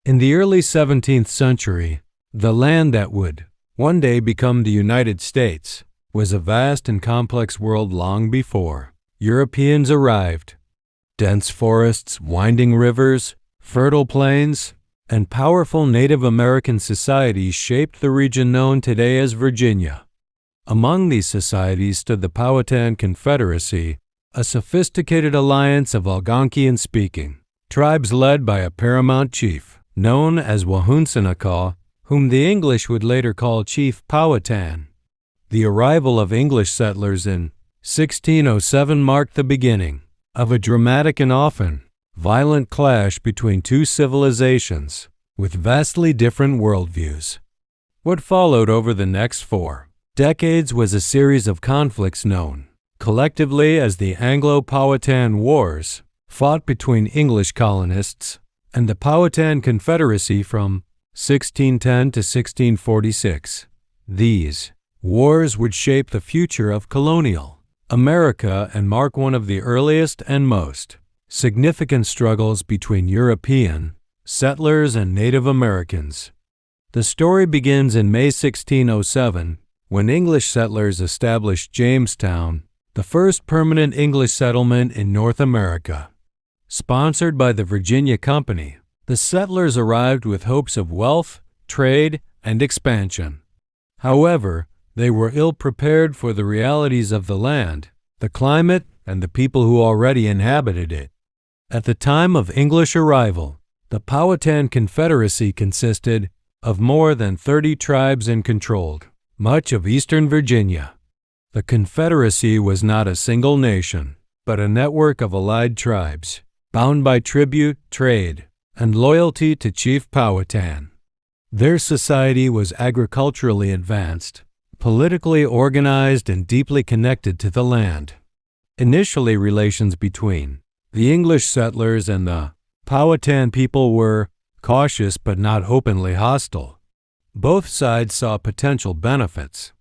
In the early 17th century, the land that would one day become the United States was a vast and complex world long before Europeans arrived. Dense forests, winding rivers, fertile plains, and powerful Native American societies shaped the region known today as Virginia. Among these societies stood the Powhatan Confederacy, a sophisticated alliance of Algonquian-speaking tribes led by a paramount chief, known as Opechancanough, whom the English would later call Chief Powhatan. The arrival of English settlers in 1607 marked the beginning of a dramatic and often violent clash between two civilizations with vastly different worldviews. What followed over the next 4 decades was a series of conflicts known collectively as the Anglo-Powhatan Wars, fought between English colonists and the Powhatan Confederacy from 1610 to 1646. These wars would shape the future of colonial America and mark one of the earliest and most significant struggles between European settlers and Native Americans. The story begins in May 1607 when English settlers established Jamestown, the first permanent English settlement in North America. Sponsored by the Virginia Company, the settlers arrived with hopes of wealth, trade, and expansion. However, they were ill-prepared for the realities of the land, the climate, and the people who already inhabited it. At the time of English arrival, the Powhatan Confederacy consisted of more than 30 tribes and controlled much of eastern Virginia. The Confederacy was not a single nation, but a network of allied tribes, bound by tribute, trade, and loyalty to Chief Powhatan. Their society was agriculturally advanced, politically organized, and deeply connected to the land. Initially, relations between the English settlers and the Powhatan people were cautious but not openly hostile. Both sides saw potential benefits.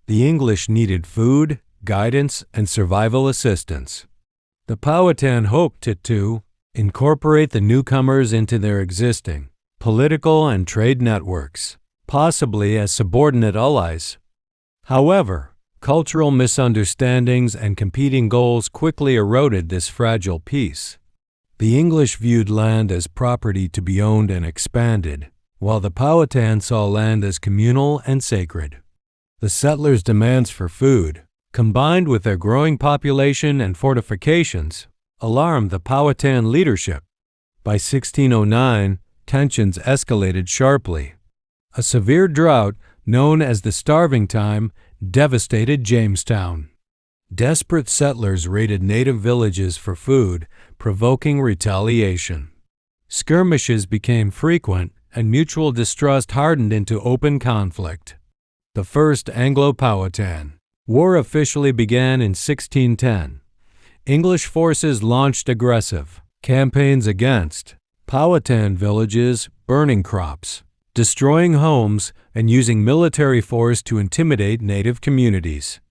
The English needed food, guidance, and survival assistance. The Powhatan hoped to incorporate the newcomers into their existing political and trade networks, possibly as subordinate allies. However, cultural misunderstandings and competing goals quickly eroded this fragile peace. The English viewed land as property to be owned and expanded, while the Powhatan saw land as communal and sacred. The settlers' demands for food, combined with their growing population and fortifications, alarmed the Powhatan leadership. By 1609, tensions escalated sharply. A severe drought, known as the Starving Time, devastated Jamestown. Desperate settlers raided native villages for food, provoking retaliation. Skirmishes became frequent, and mutual distrust hardened into open conflict. The First Anglo-Powhatan War officially began in 1610. English forces launched aggressive campaigns against Powhatan villages, burning crops, destroying homes, and using military force to intimidate native communities.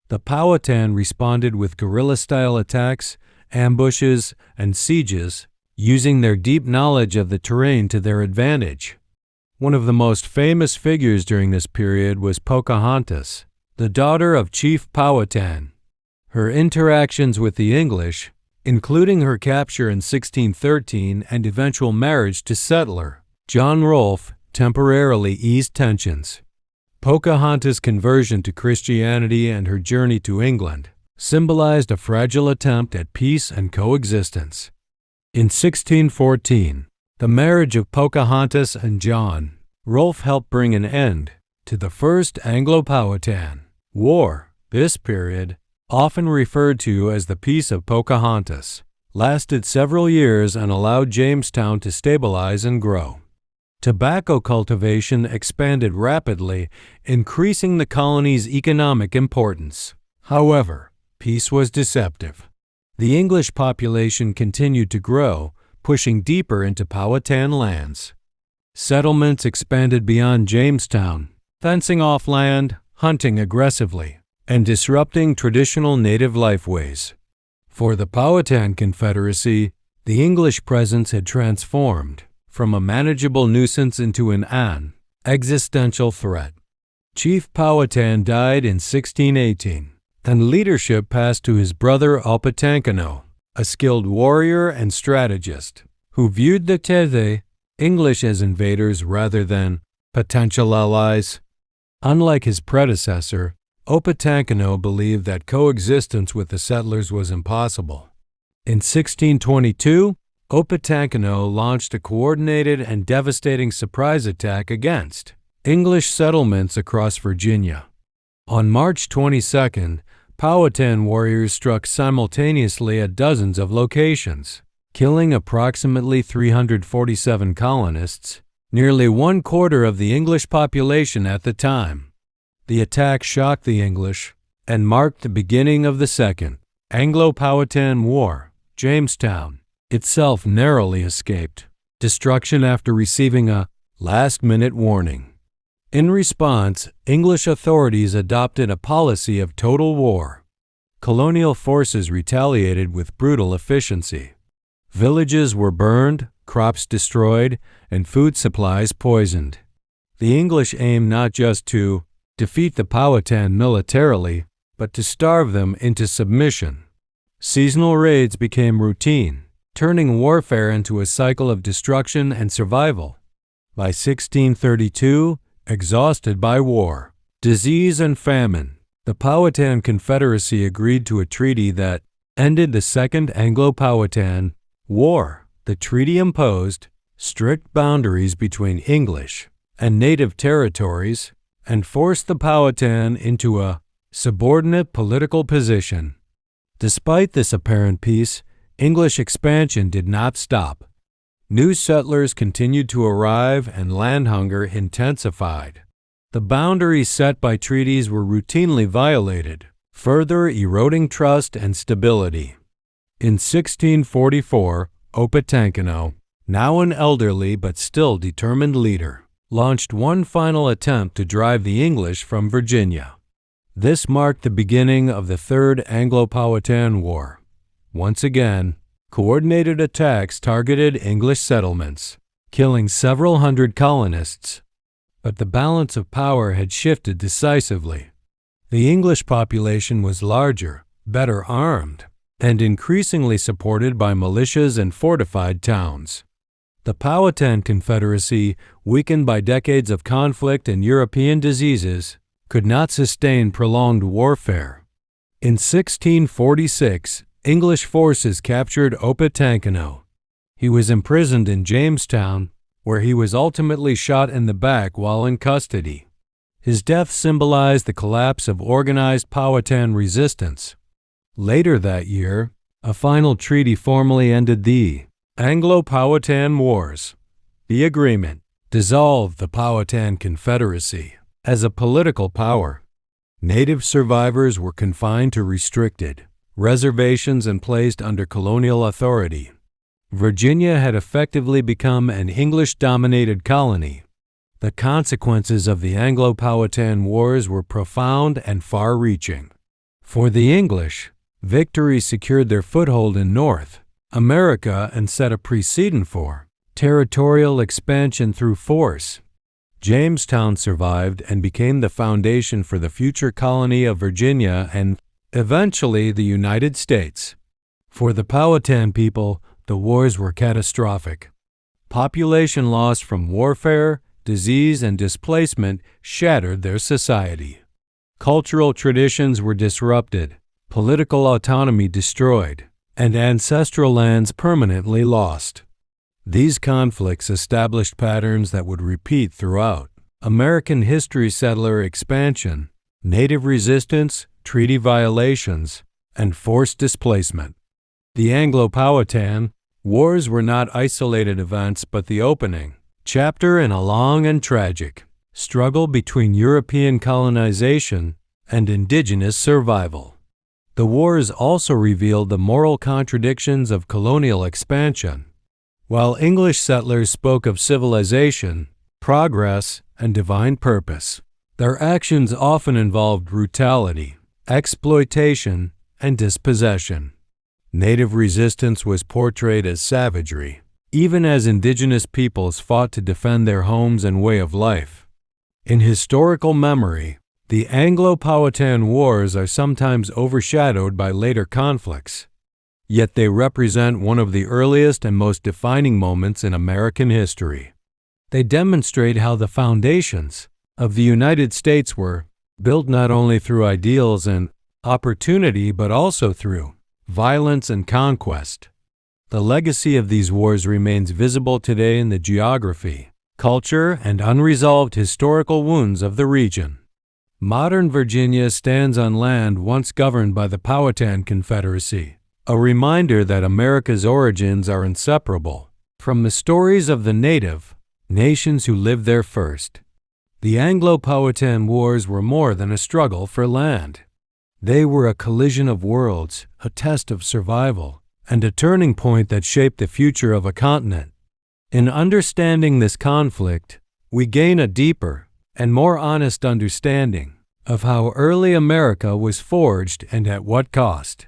The Powhatan responded with guerrilla-style attacks, ambushes, and sieges, using their deep knowledge of the terrain to their advantage. One of the most famous figures during this period was Pocahontas, the daughter of Chief Powhatan. Her interactions with the English, including her capture in 1613 and eventual marriage to settler John Rolfe, temporarily eased tensions. Pocahontas' conversion to Christianity and her journey to England symbolized a fragile attempt at peace and coexistence. In 1614, the marriage of Pocahontas and John Rolfe helped bring an end to the First Anglo-Powhatan War. This period, often referred to as the Peace of Pocahontas, lasted several years and allowed Jamestown to stabilize and grow. Tobacco cultivation expanded rapidly, increasing the colony's economic importance. However, peace was deceptive. The English population continued to grow, pushing deeper into Powhatan lands. Settlements expanded beyond Jamestown, fencing off land, hunting aggressively, and disrupting traditional native lifeways. For the Powhatan Confederacy, the English presence had transformed from a manageable nuisance into an existential threat. Chief Powhatan died in 1618, and leadership passed to his brother Opechancanough, a skilled warrior and strategist who viewed the English as invaders rather than potential allies. Unlike his predecessor, Opechancanough believed that coexistence with the settlers was impossible. In 1622, Opechancanough launched a coordinated and devastating surprise attack against English settlements across Virginia. On March 22, Powhatan warriors struck simultaneously at dozens of locations, killing approximately 347 colonists, nearly 1/4 of the English population at the time. The attack shocked the English and marked the beginning of the Second Anglo-Powhatan War. Jamestown itself narrowly escaped destruction after receiving a last-minute warning. In response, English authorities adopted a policy of total war. Colonial forces retaliated with brutal efficiency. Villages were burned, crops destroyed, and food supplies poisoned. The English aimed not just to defeat the Powhatan militarily, but to starve them into submission. Seasonal raids became routine, turning warfare into a cycle of destruction and survival. By 1632, exhausted by war, disease, and famine, the Powhatan Confederacy agreed to a treaty that ended the Second Anglo-Powhatan War. The treaty imposed strict boundaries between English and native territories and forced the Powhatan into a subordinate political position. Despite this apparent peace, English expansion did not stop. New settlers continued to arrive and land hunger intensified. The boundaries set by treaties were routinely violated, further eroding trust and stability. In 1644, Opechancanough, now an elderly but still determined leader, launched one final attempt to drive the English from Virginia. This marked the beginning of the Third Anglo-Powhatan War. Once again, coordinated attacks targeted English settlements, killing several hundred colonists. But the balance of power had shifted decisively. The English population was larger, better armed, and increasingly supported by militias and fortified towns. The Powhatan Confederacy, weakened by decades of conflict and European diseases, could not sustain prolonged warfare. In 1646, English forces captured Opechancanough. He was imprisoned in Jamestown, where he was ultimately shot in the back while in custody. His death symbolized the collapse of organized Powhatan resistance. Later that year, a final treaty formally ended the Anglo-Powhatan Wars. The agreement dissolved the Powhatan Confederacy as a political power. Native survivors were confined to restricted reservations and placed under colonial authority. Virginia had effectively become an English-dominated colony. The consequences of the Anglo-Powhatan Wars were profound and far-reaching. For the English, victory secured their foothold in North America and set a precedent for territorial expansion through force. Jamestown survived and became the foundation for the future colony of Virginia and, eventually, the United States. For the Powhatan people, the wars were catastrophic. Population loss from warfare, disease, and displacement shattered their society. Cultural traditions were disrupted, political autonomy destroyed, and ancestral lands permanently lost. These conflicts established patterns that would repeat throughout American history: settler expansion, native resistance, treaty violations, and forced displacement. The Anglo-Powhatan Wars were not isolated events but the opening chapter in a long and tragic struggle between European colonization and indigenous survival. The wars also revealed the moral contradictions of colonial expansion. While English settlers spoke of civilization, progress, and divine purpose, their actions often involved brutality, exploitation, and dispossession. Native resistance was portrayed as savagery, even as indigenous peoples fought to defend their homes and way of life. In historical memory, the Anglo-Powhatan Wars are sometimes overshadowed by later conflicts, yet they represent one of the earliest and most defining moments in American history. They demonstrate how the foundations of the United States were built not only through ideals and opportunity but also through violence and conquest. The legacy of these wars remains visible today in the geography, culture, and unresolved historical wounds of the region. Modern Virginia stands on land once governed by the Powhatan Confederacy, a reminder that America's origins are inseparable from the stories of the native nations who lived there first. The Anglo-Powhatan Wars were more than a struggle for land. They were a collision of worlds, a test of survival, and a turning point that shaped the future of a continent. In understanding this conflict, we gain a deeper and more honest understanding of how early America was forged and at what cost.